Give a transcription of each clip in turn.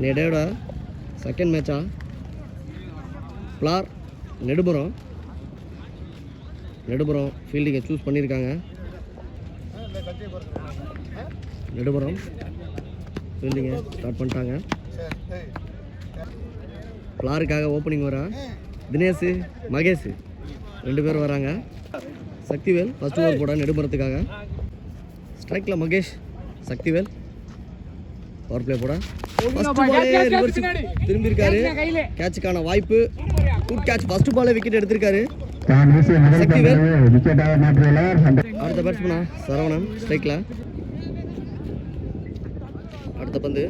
நெடோட second மேட்சா flower நெடுபுறம் ஃபீல்டிங்கை choose பண்ணியிருக்காங்க. நெடுபுறம் ஃபீல்டிங்கை start பண்ணிட்டாங்க. ஃப்ளாருக்காக ஓப்பனிங் வரா தினேஷ் மகேஷ் 2 பேர் வராங்க. சக்திவேல் ஃபர்ஸ்ட் ஓவர் போட நெடுபுறத்துக்காக. ஸ்ட்ரைக்கில் மகேஷ், சக்திவேல் பவர் பிளே போட ஃபர்ஸ்ட் பாலே ரிவர்ஸ் திரும்பியிருக்காரு. கேட்சுக்கான வாய்ப்பு, குட் கேட்ச். ஃபர்ஸ்ட் பாலே விக்கெட் எடுத்திருக்காரு சக்திவேல். அடுத்த பேட்ஸ்மேனா சரவணன் ஸ்ட்ரைக்கில். அடுத்த பந்து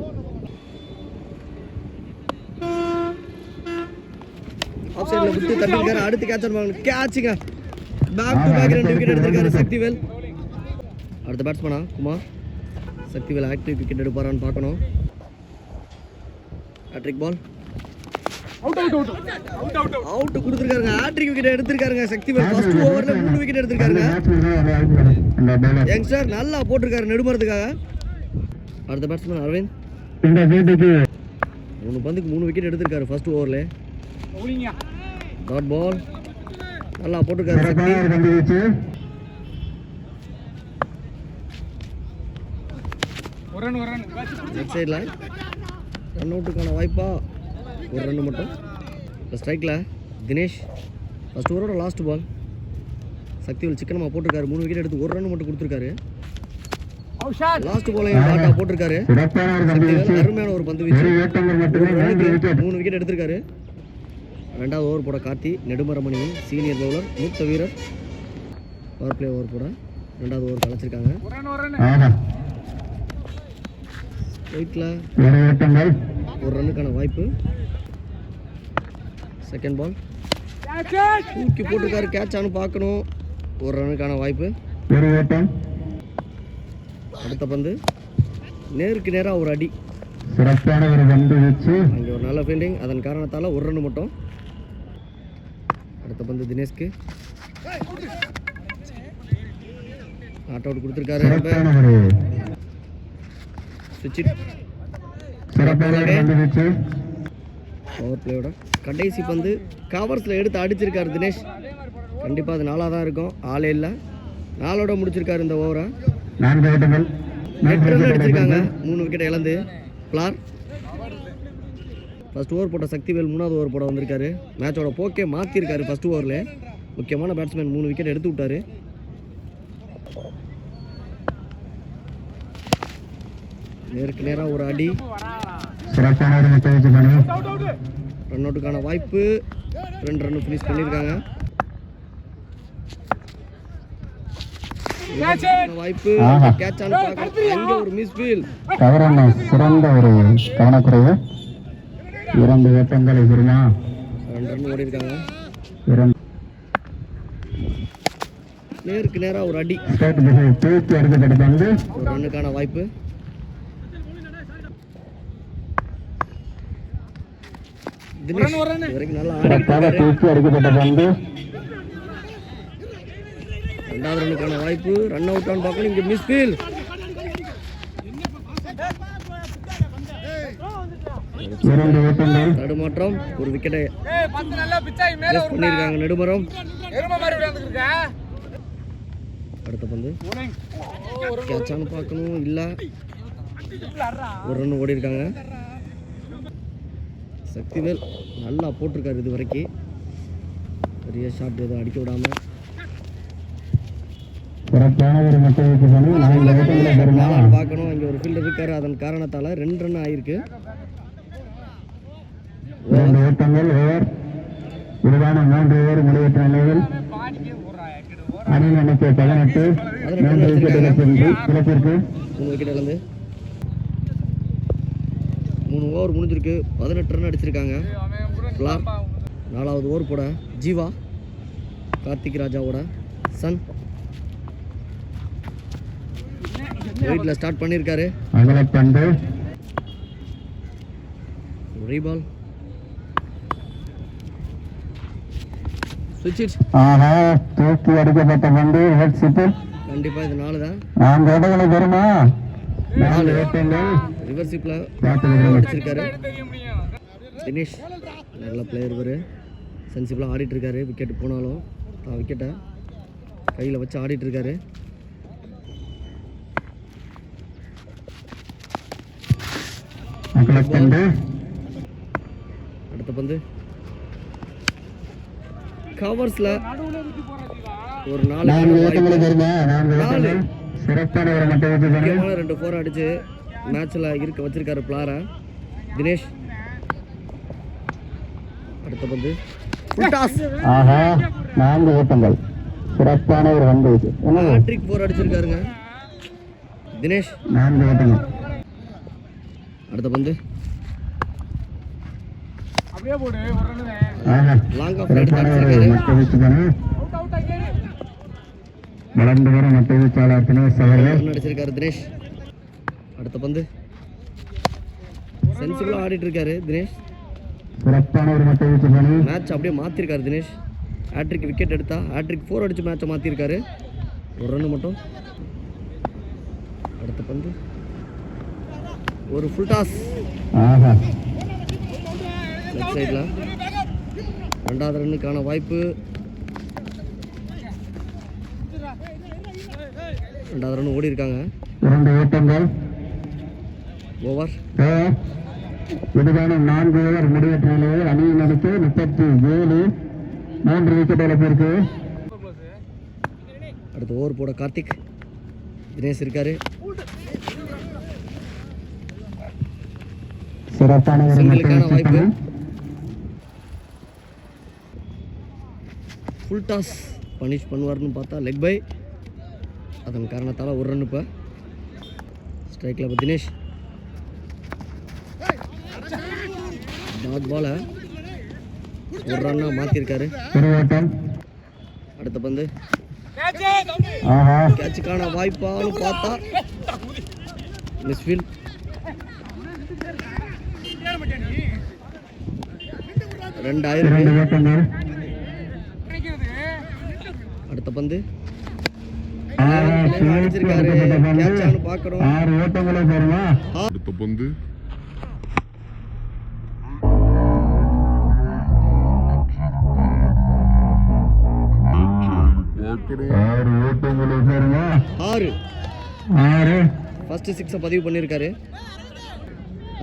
ஆஃப் சைடில் விட்டு தட்டிருக்காரு. அடுத்து கேட்சுங்க பேக் டு பேக் 2 விக்கெட் எடுத்திருக்காரு சக்திவேல். அடுத்த பேட்ஸ்மேனா குமார். சக்திவேல் ஆக்டிவ் விக்கெட் எடுப்பாரான்னு பார்க்கணும். ஹேட்ரிக் பால் அவுட் கொடுத்துருக்காருங்க. ஹேட்ரிக் விக்கெட் எடுத்திருக்காருங்க சக்திவேல். ஃபர்ஸ்ட் ஓவர்ல 3 விக்கெட் எடுத்திருக்காருங்க. யங்ஸ்டர் நல்லா போட்டிருக்காரு நெடுமரத்துக்காக. அடுத்த பேட்ஸ்மேன் அரவிந்த். 3 பந்துக்கு 3 விக்கெட் எடுத்திருக்காரு ஃபர்ஸ்ட் ஓவர்ல. டாட் பால் நல்லா போட்டிருக்காரு சக்தி. லெஃப்ட் சைடில் ரன் அவுட்டுக்கான வாய்ப்பா, ஒரு ரன் மட்டும். இப்போ ஸ்ட்ரைக்கில் தினேஷ். ஃபர்ஸ்ட் ஓவரோட லாஸ்ட் பால். சக்திவேல் சிக்கனமாக போட்டிருக்காரு. 3 விக்கெட் எடுத்து 1 ரன் மட்டும் கொடுத்துருக்காரு. லாஸ்ட் பாலையும் டாட்டா போட்டிருக்காரு சக்திவேல். அருமையான ஒரு பந்து வீச்சு. 3 விக்கெட் எடுத்திருக்காரு. 2வது ஓவர் போட கார்த்தி. நெடுமரமணியின் சீனியர் பவுலர், மூத்த வீரர். பவர் பிளே ஓவர் போட 2வது ஓவர் கலைச்சிருக்காங்க. வெயிட்டில் ஒரு ரன்னுக்கான வாய்ப்பு. செகண்ட் பால் தூக்கி போட்டிருக்காரு. கேட்ச் ஆனு பார்க்கணும். ஒரு ரன்னுக்கான வாய்ப்பு. அடுத்த பந்து நேருக்கு நேராக ஒரு அடி. அங்கே ஒரு நல்ல ஃபீல்டிங். அதன் காரணத்தால் ஒரு ரன் மட்டும். அடுத்த பந்து தினேஷ்க்கு நாட் அவுட் கொடுத்துருக்காரு. பவர் பிளேயோட கடைசி பந்து கவர்ஸில் எடுத்து அடிச்சிருக்காரு தினேஷ். கண்டிப்பாக அது 4ஆக தான் இருக்கும். ஆளே இல்லை. 4ஓட முடிச்சிருக்காரு இந்த ஓவரை. 8 ரன் அடிச்சிருக்காங்க. 3 விக்கெட் இழந்து. ஃப்ளார் ஃபர்ஸ்ட் ஓவர் போட்ட சக்திவேல் 3வது ஓவர் போட வந்திருக்காரு. மேட்சோட போக்கே மாற்றிருக்காரு. ஃபர்ஸ்ட் ஓவரில் முக்கியமான பேட்ஸ்மேன் 3 விக்கெட் எடுத்து விட்டாரு. நேருக்கு நேராக ஒரு அடி. ரன் அவுட்டுக்கான வாய்ப்பு. 2 ரன் ஃபினிஷ் பண்ணியிருக்காங்க. வாய்ப்பு கேட்ச் ஆன அங்கே ஒரு மிஸ் ஃபீல். சிறந்த ஒரு கவனக்குறைவு. 2 ஓட்டங்கள் எதிரா 2 ரன் ஓடி இருக்காங்க. நேருக்கு நேராக ஒரு அடி. ஒரு ரன்னுக்கான வாய்ப்பு. தினேஷ் வரைக்கும் நல்லா அடிக்கப்பட்ட பந்து. 2வது ரன்னுக்கான வாய்ப்பு. ரன் அவுட் ஆன் பார்க்கணும். இங்கே மிஸ் ஃபீல். நடுமாற்றம். ஒரு விக்கெட்டை பண்ணியிருக்காங்க நெடுமரம். அடுத்த பந்து கேட்சான்னு பார்க்கணும். இல்லை, ஒரு ரன் ஓடி இருக்காங்க. சக்திவேல் நல்லா போட்டிருக்காரு. இது வரைக்கும் பெரிய ஷாட் எதுவும் அடிக்க விடாம பார்க்கணும். இங்கே ஒரு ஃபீல்டர் இருக்காரு. அதன் காரணத்தால் 2 ரன் ஆயிருக்கு. 2 ஓட்டங்கள் ஓவர். விரிவான 3 ஓவர் முடிவற்ற நிலையில் அணியின் எண்ணிக்கை 18. 3 விக்கெட் இழப்பிற்கு 3 விக்கெட் இழந்து 3 ஓவர் முடிஞ்சிருக்கு. 18 ரன் அடிச்சிருக்காங்க. 4வது ஓவர் போட ஜீவா, கார்த்திக் ராஜாவோட சன் வெயிட்ல ஸ்டார்ட் பண்ணியிருக்காரு. அகலப்பந்து ரீபால். தூக்கி அடிக்கப்பட்ட பந்து. கண்டிப்பா இது 4 தான். 4 இடங்களை பெறுமா? 4 ஓட்டங்கள். ரிவர்ஷிப்பில் பார்த்து அடிச்சிருக்காரு தினேஷ். நல்ல பிளேயர் இவர். சென்சிபிளாக ஆடிட்டுருக்காரு. விக்கெட்டு போனாலும் தான் விக்கெட்டை கையில் வச்சு ஆடிட்டுருக்காரு. அடுத்த பந்து கவர்ஸில் ஒரு 4 முக்கியமான 2 4 அடிச்சு மேட்ச்சில் இருக்க வச்சிருக்காரு பிளாரா தினேஷ். அடுத்த பந்து ஆஹா 4 ஓட்டங்கள் சிறப்பான ஒரு பந்து. ஹேட்ரிக் 4 அடிச்சிருக்காருங்க தினேஷ். 4 ஓட்டங்கள். அடுத்த பந்து லாங் ஆஃப் வளர்ந்து வரும் மற்ற வீச்சாளர் தினேஷ் அவர்கள் அடிச்சிருக்காரு தினேஷ். அடுத்த பந்து சென்சிபிளாக ஆடிட்டு இருக்காரு தினேஷ். சிறப்பான ஒரு மற்ற வீச்சு பணி. மேட்ச் அப்படியே மாற்றிருக்காரு தினேஷ். ஹேட்ரிக் விக்கெட் எடுத்தா ஹேட்ரிக் 4 அடிச்சு மேட்சை மாற்றிருக்காரு. ஒரு ரன் மட்டும். அடுத்த பந்து ஒரு ஃபுல் டாஸ் லெஃப்ட் சைடில். 2வது ரன்னுக்கான வாய்ப்பு. 2வது ரன் ஓடி இருக்காங்க. 2 ஓட்டங்கள். ஓவர். இதுதான 4 ஓவர் முடிவற்ற நிலையில் அணியின் அடுத்து 37 3 விக்கெட் இழப்பிற்கு. அடுத்து ஓவர் போட கார்த்திக். தினேஷ் இருக்காரு. சிறப்பான சிங்கிளுக்கான வாய்ப்பு. ஃபுல் டாஸ் பனிஷ் பண்ணுவார்னு பார்த்தா லெக் பை. அதன் காரணத்தால் ஒரு ரன். இப்போ ஸ்ட்ரைக்கில் இப்போ தினேஷ் டாட் பாலை ஒரு ரன்னாக மாற்றிருக்காரு. அடுத்த பந்து கேட்சுக்கான வாய்ப்பான்னு பார்த்தா மிஸ்ஃபீல்ட். அடுத்த பந்து அடிச்சிருக்காரு. கேட்சான்னு பார்க்கணும். அடுத்த பந்து ஃபர்ஸ்ட் 6 பதிவு பண்ணியிருக்காரு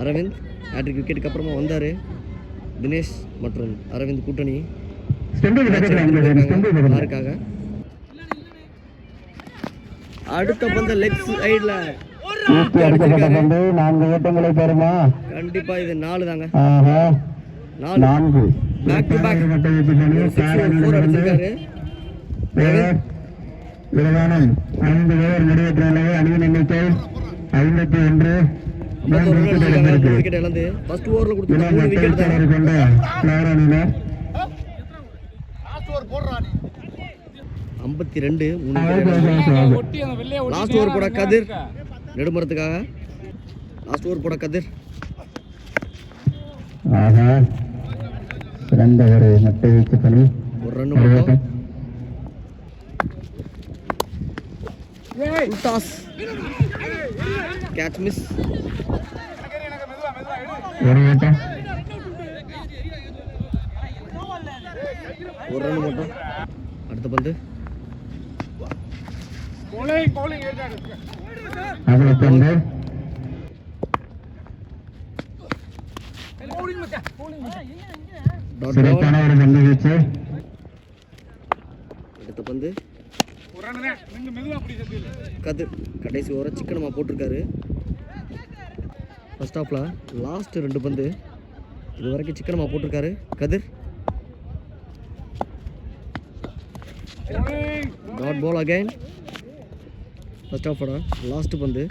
அரவிந்த். ஹேட்ரிக் விக்கெட்டுக்கு அப்புறமா வந்தார் தினேஷ் மற்றும் அரவிந்த் கூட்டணி யாருக்காக. அடுத்த பந்து லெக் சைடில் கண்டிப்பா இது 4 தாங்க. 4 பேக் டு பேக் 4 அடிச்சிருக்காரு. 5 ஓவர் முடிவற்ற நிலையில் அணியின் எண்ணிக்கை 51. விக்கெட் இழந்து ஃபர்ஸ்ட் ஓவரில் கொடுத்து 3 விக்கெட் தான் கொண்ட பிளேயர் அணியினர் 52 லாஸ்ட் ஓவர் போட கதிர் நெடுமரத்துக்காக. லாஸ்ட் ஓவர் போட கதிர். சிறந்த ஒரு மட்டை வீச்சு பணி. ஒரு ரன் மட்டும். Toss catch miss. ஒரு ஓட்டம். ஒரு ரன் மட்டும். அடுத்த பந்து அகலப்பந்து. சிறப்பான ஒரு பந்து வீச்சு. அடுத்த பந்து கதிர் கடைசி ஓவரை சிக்கனமாக போட்டிருக்காரு. ஃபர்ஸ்ட் ஹாஃபில் லாஸ்ட் 2 பந்து இது வரைக்கும் சிக்கனமாக போட்டிருக்காரு Kathir. Dot ball again. First ஹாஃபோட லாஸ்ட் பந்து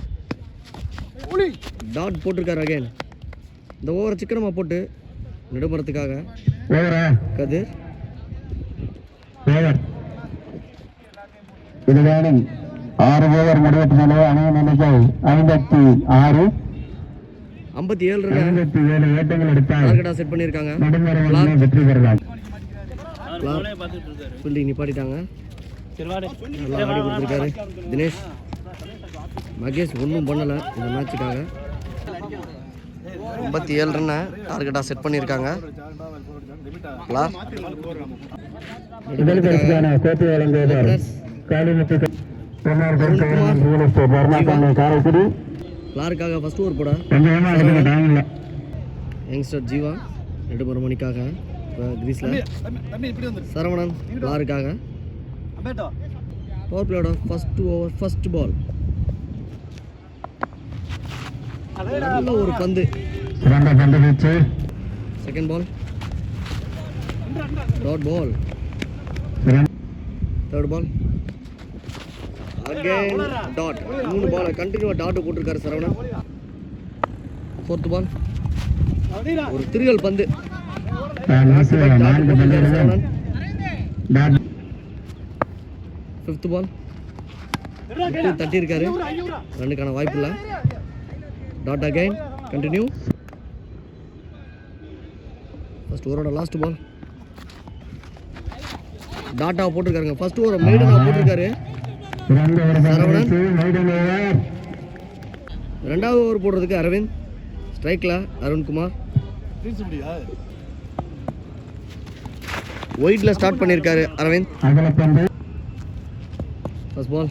டாட் போட்டிருக்காரு அகைன். இந்த ஓவரை சிக்கனமாக போட்டு நெடுமரத்துக்காக கதிர். இதுதான் 6 ஓவர் முடிவற்ற நிலையில் அணியின் எண்ணிக்கை 56. 57 ஓட்டங்கள் எடுத்தால் டார்கெட்டாக செட் பண்ணியிருக்காங்க. வெற்றி பெறலாம். ஃபீல்டிங் நிப்பாட்டிட்டாங்க. நல்லா ஆடி கொடுத்துருக்காரு தினேஷ். மகேஷ் ஒன்றும் பண்ணலை இந்த மேட்சுக்காக. 57 ரன்னை டார்கெட்டாக செட் பண்ணியிருக்காங்க. முதல் பரிசுக்கான கோப்பை வழங்குவதார் காளிமுத்து காரைக்குடி. லாருக்காக ஃபர்ஸ்ட் ஓவர் போட யங்ஸ்டர் ஜீவா நெடுமர மணிக்காக கிரீஸில். சரவணன் லாருக்காக பவர் பிளேயோட ஃபர்ஸ்ட் ஓவர் ஃபர்ஸ்ட் பால். நல்ல ஒரு பந்து. Second ball dot ball. Third ball again dot. 3 ball கண்டினியூவா டாட் போட்டிருக்காரு சரவணன். ஃபோர்த் பால் ஒரு திரிகல் பந்து. சரவணன். ஃபிஃப்த் பால் தட்டி இருக்காரு, ரன்னுக்கான வாய்ப்பு இல்லை. Dot again continue. ஃபர்ஸ்ட் ஓவரோட லாஸ்ட் பால் டாட்டாவை போட்டிருக்காருங்க. ஃபர்ஸ்ட் ஓவர் மெய்டனாக போட்டிருக்காரு சரவணன். ரெண்டாவது ஓவர் போடுறதுக்கு அரவிந்த். ஸ்ட்ரைக்கில் அருண்குமார். ஒயிட்டில் ஸ்டார்ட் பண்ணியிருக்காரு அரவிந்த். ஃபர்ஸ்ட் பால்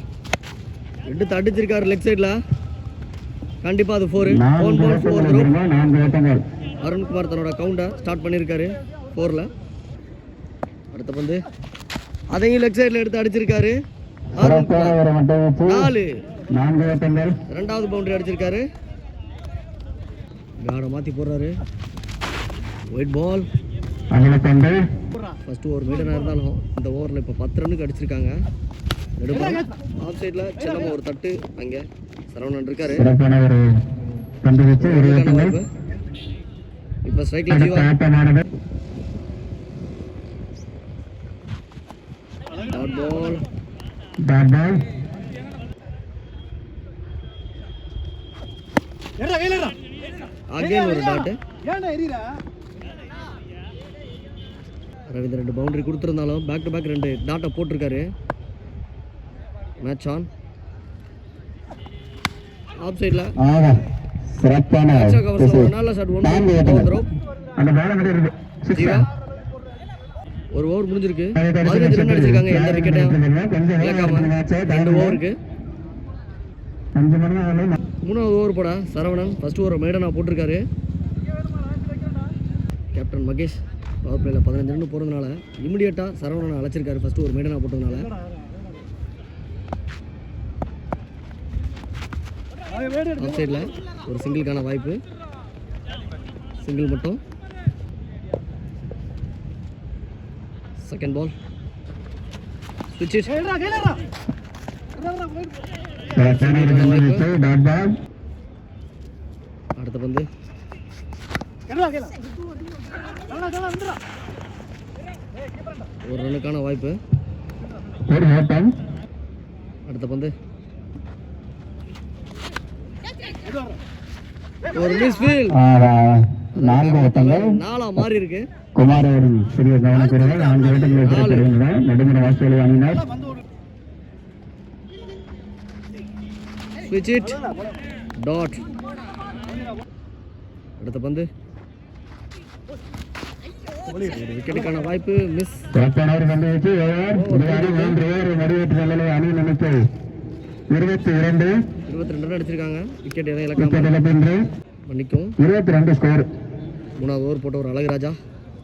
எடுத்து அடிச்சிருக்காரு லெக் சைடில். கண்டிப்பாக அது 4. 4 பால் 4 த்ரோ. அருண்குமார் தன்னோட கவுண்டை ஸ்டார்ட் பண்ணியிருக்காரு 4ல். அடுத்த பந்து அதையும் லெக் சைடில் எடுத்து அடிச்சிருக்காரு அருண்குமார். 4. ரெண்டாவது பவுண்டரி அடிச்சிருக்காரு. காடை மாற்றி போடுறாரு. White ball. ஃபர்ஸ்ட் ஓவர் மீடனாக இருந்தாலும் இந்த ஓவரில் இப்போ 10 ரன்னுக்கு அடிச்சிருக்காங்க. ஆஃப் சைடில் சின்னமாக ஒரு தட்டு. அங்கே சரவணன் இருக்காரு. இப்போ ஸ்ட்ரைக்கில் ஜீவா. Dot ball. அகைன் ஒரு டாட். ரவீந்திர 2 பவுண்டரி கொடுத்துருந்தாலும் பேக் டு பேக் 2 டாட்டை போட்டிருக்காரு. Match on. ஆஃப் சைடில் நல்ல ஷாட். 1 ஜீவா. ஒரு ஓவர் முடிஞ்சிருக்கு. 15 ரன் அடிச்சிருக்காங்க. எந்த விக்கெட்டையும் இழக்காம 2 ஓவருக்கு. 3வது ஓவர் போட சரவணன். ஃபர்ஸ்ட் ஓவர் மேடனா போட்டிருக்காரு. கேப்டன் மகேஷ் பவர் பிளேயில் 15 ரன் போகிறதுனால இமிடியேட்டாக சரவணனை அழைச்சிருக்காரு. ஃபர்ஸ்ட் ஓவர் மேடனா போட்டதுனால. ஆஃப் சைடில் ஒரு சிங்கிளுக்கான வாய்ப்பு. சிங்கிள் மட்டும். செகண்ட் பால் ஸ்விட்ச் இட். அடுத்த பந்து ஒரு ரன்னுக்கான வாய்ப்பு. அடுத்த பந்து ஒரு மிஸ் ஃபீல்ட். 4 மாறி இருக்கு. குமாரோடும் சிறிய கவனக்குறைவாக 4 விக்கெட்டுகளை பெறுகின்றனர் நடுமுறை ஆஸ்திரேலிய அணியினர். ஸ்விட்ச் இட் டாட். அடுத்த பந்து ஒரு விக்கெட்டுக்கான வாய்ப்பு. மிஸ். சிறப்பானவர் பந்து வச்சு 3 ஓவர் முடிவெற்ற நிலையை அணி நினைத்து 22 ரன் அடிச்சிருக்காங்க. விக்கெட் எதையும் இழக்காம பண்ணிக்கும். 22 ஸ்கோர். 3வது ஓவர் போட்ட ஒரு அழகுராஜா.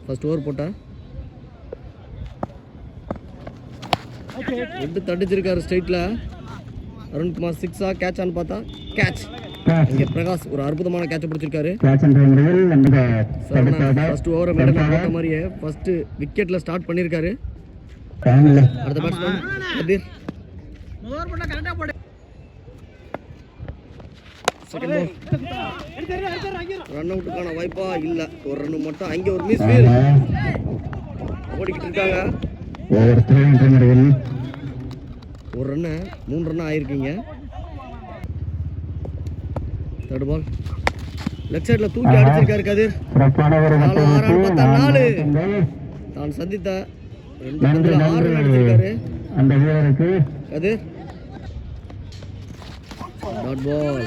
ஃபர்ஸ்ட் ஓவர் போட்ட எடுத்து தடிச்சிருக்காரு ஸ்ட்ரைட்டில். அருண்குமார் 6ஆ கேட்சான்னு பார்த்தா கேட்ச். இங்கே பிரகாஷ் ஒரு அற்புதமான கேட்சை பிடிச்சிருக்காரு. ஃபர்ஸ்ட் ஓவரை மேடம் போட்ட மாதிரியே ஃபர்ஸ்ட் விக்கெட்டில் ஸ்டார்ட் பண்ணியிருக்காரு. அடுத்த பேட்ஸ்மேன் கதிர். செகண்ட் பால் ரன் அவுட்டுக்கான வாய்ப்பா இல்லை. ஒரு ரன் மட்டும். அங்கே ஒரு மிஸ் ஃபீல்ட். ஓடிக்கிட்டு இருக்காங்க. ஒரு ரன்னு 3 ரன் ஆயிருக்கீங்க. தேர்ட் பால் லெஃப்ட் சைடில் தூக்கி அடிச்சிருக்காரு கதிர். 4 தான் சந்தித்த 2 பந்தில் 6 ரன் அடிச்சிருக்காரு கதிர். டாட் பால்.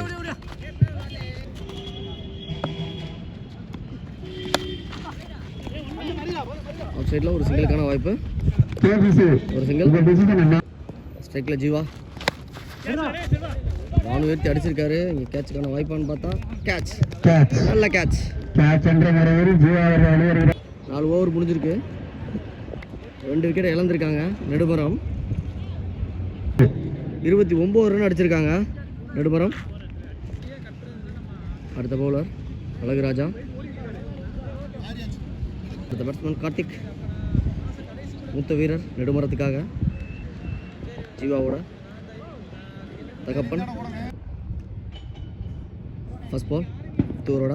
அவுட் சைடில் ஒரு சிங்கிளுக்கான வாய்ப்பு. கேபிசி ஒரு சிங்கிள். இந்த டிசிஷன் என்ன? ஸ்ட்ரைக்கில் ஜீவா வானு உயர்த்தி அடிச்சிருக்காரு. இங்கே கேட்சுக்கான வாய்ப்பான்னு பார்த்தா கேட்ச். கேட்ச் நல்ல கேட்ச். கேட்ச் என்ற முறையில் ஜீவா அவர்கள் வெளியேறுகிறார். 4 ஓவர் முடிஞ்சிருக்கு. 2 விக்கெட்டை இழந்திருக்காங்க நெடுமரம். 29 ரன் அடிச்சிருக்காங்க நெடுமரம். அடுத்த பவுலர் அழகுராஜா. அடுத்த பேட்ஸ்மேன் கார்த்திக், மூத்த வீரர் நெடுமரத்துக்காக. ஜீவாவோட தகப்பன். ஃபர்ஸ்ட் பால் தூரோட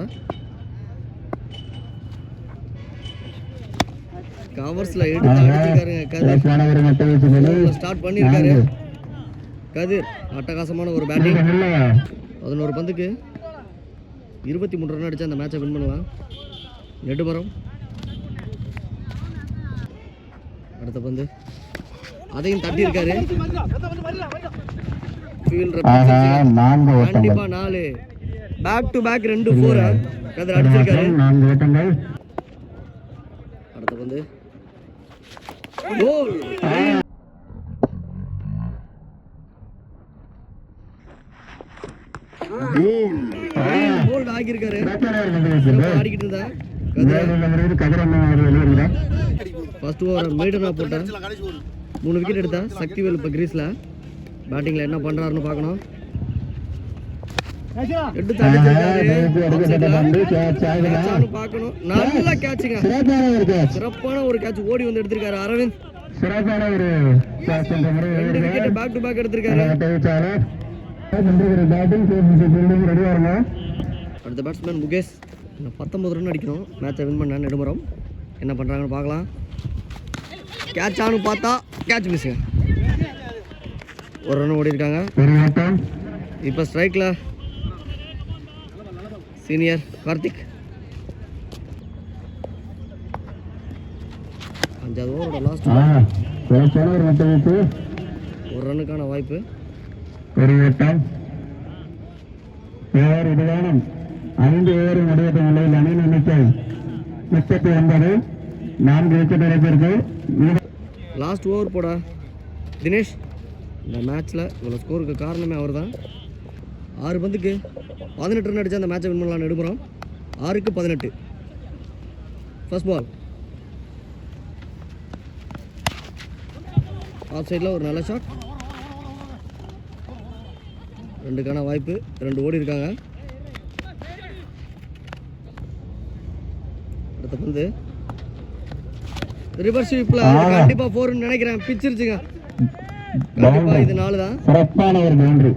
கவர்ஸ்ல எடுத்து அடிச்சிருக்காருங்க கதிர். ஸ்டார்ட் பண்ணியிருக்காரு கதிர். அட்டகாசமான ஒரு பேட்டிங். 11 பந்துக்கு 23 ரன் அடிச்சு அந்த மேட்சை வின் பண்ணலாம் நெடுமரம். அடுத்த பந்து அதையும் தட்டி இருக்காரு. கண்டிப்பா 4 பேக் டு பேக் 2 4 கதிர் அடிச்சிருக்காரு. அடுத்த பந்து கோல். கோல் ஆகியிருக்காரு. ஆடிக்கிட்டு இருந்தா ஃபர்ஸ்ட் ஓவர் மெய்டனா போட்டேன். 3 விக்கெட் எடுத்தா சக்திவேல். இப்போ கிரீஸ்ல பேட்டிங்ல என்ன பண்றாருன்னு பார்க்கணும். எடுத்து அடிச்சிருக்காரு பார்க்கணும். நல்ல கேட்சுங்க. சிறப்பான ஒரு கேட்ச் ஓடி வந்து எடுத்திருக்காரு Aravind. 2 wicket back to back எடுத்திருக்காரு. அடுத்த பேட்ஸ்மேன் முகேஷ். 19 ரன் அடிக்கணும் மேட்சை வின் பண்ண நெடுமரம். என்ன பண்ணுறாங்கன்னு பார்க்கலாம். கேட்ச் ஆனு பார்த்தா கேட்ச் மிஸ்ஸுங்க. 1 ரன் ஓடி இருக்காங்க. இப்போ ஸ்ட்ரைக்கில் சீனியர் கார்த்திக். 5வது ஓவரோட லாஸ்ட் 1 ரன்னுக்கான வாய்ப்பு. ஒரு ஓட்டம். 5 ஓவர் முடிவற்ற நிலையில் அணியின் எண்ணிக்கை 39. 4 விக்கெட் இழப்பிற்கு. லாஸ்ட் ஓவர் போட தினேஷ். இந்த மேட்ச்சில் இவ்வளோ ஸ்கோருக்கு காரணமே அவர் தான். 6 பந்துக்கு 18 ரன் அடிச்சு அந்த மேட்சை வின் பண்ணலாம் நெடுமரம். 6க்கு 18. ஃபர்ஸ்ட் பால் ஆஃப் சைடில் ஒரு நல்ல ஷாட். 2க்கான வாய்ப்பு. 2 ஓடி இருக்காங்க. அடுத்த பந்து ரிவர்ஸ் ஸ்வீப்ல கண்டிப்பா 4 நினைக்கிறேன். பிச்சிருச்சுங்க. கண்டிப்பா இது 4 தான். சிறப்பான ஒரு பவுண்டரி.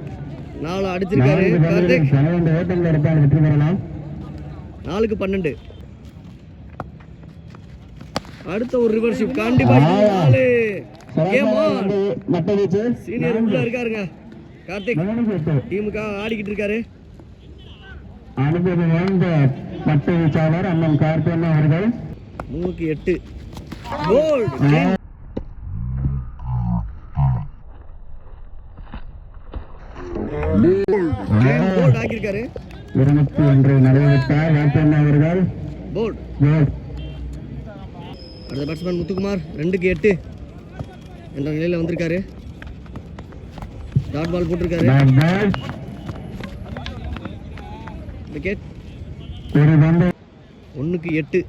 4 அடிச்சிருக்காரு கார்த்திக். 4க்கு 12. அடுத்த ஒரு ரிவர்ஸ் ஸ்வீப் கண்டிப்பா 4. Game on. சீனியர் உள்ள இருக்காருங்க கார்த்திக். டீமுக்காக ஆடிக்கிட்டு இருக்காரு. அனுபவம் வாய்ந்த மட்ட வீச்சாளர் அண்ணன் கார்த்திகன் அவர்கள். 3க்கு 8 கோல். போல்ட் ஆகியிருக்காரு. 21 நடைபெற்றார் கார்த்திகன் அவர்கள். போல்ட். அடுத்த பேட்ஸ்மேன் முத்துக்குமார். 2க்கு 8 என்ற நிலையில் வந்திருக்காரு. டாட் பால் போட்டிருக்காரு. விக்கெட். 1க்கு 8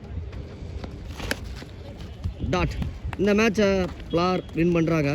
டாட். இந்த மேட்சை பிளார் வின் பண்ணுறாங்க.